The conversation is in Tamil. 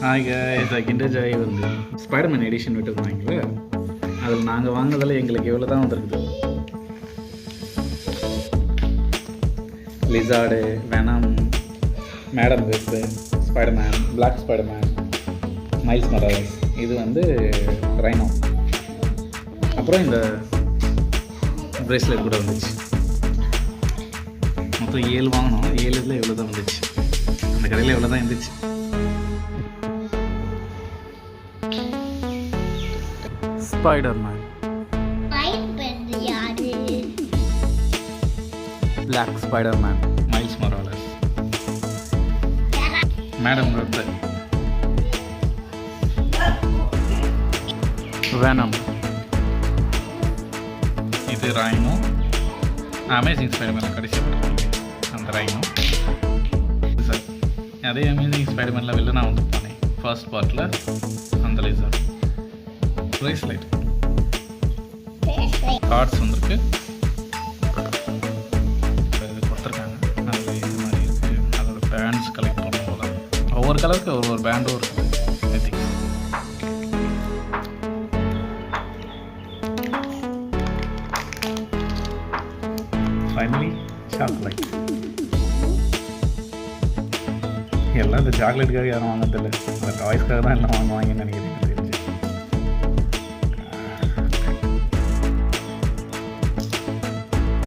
ஹாய் கைஸ், கிண்டர் ஜாய் வந்து ஸ்பைடர்மேன் எடிஷன் விட்டுருந்தாங்களே, அதில் நாங்கள் வாங்கினதில் எங்களுக்கு எவ்வளோ தான் வந்திருக்குது. Lizard, Venom, Madame Web, Spiderman, black Spiderman, Miles Morales, இது வந்து ரைனோ. அப்புறம் இந்த பிரேஸ்லெட் கூட வந்துச்சு. மொத்தம் 7 வாங்கினோம். 7 இதில் எவ்வளோ தான் வந்துச்சு. அந்த கடையில் எவ்வளோ தான் இருந்துச்சு. Spiderman, black Spiderman, Miles Morales, Madame Web, Venom, இது ரைனோ. அமேசிங் ஸ்பைடர்மேன் கடைசி அந்த ரைனோ. சார் அதே அமேசிங் ஸ்பைடர்மேனில் வெளில நான் வந்துருப்பானே ஃபர்ஸ்ட் பார்ட்டில் அந்த லிசர். பிரேஸ்லைட், கார்ட்ஸ் வந்துருக்கு, இது கொடுத்துருக்காங்க. அது இது மாதிரி இருக்குது. அதோட பேண்ட்ஸ் கலெக்ட் பண்ண போல ஒவ்வொரு கலருக்கு ஒவ்வொரு பேண்டும் இருக்குது. I think finally chocolate. எல்லாம் இந்த சாக்லேட்டுக்காக யாரும் வாங்கிறதில்ல, அந்த டாய்ஸ்க்காக தான் எல்லாம் வாங்குவாங்கன்னு நினைக்கிறேன்.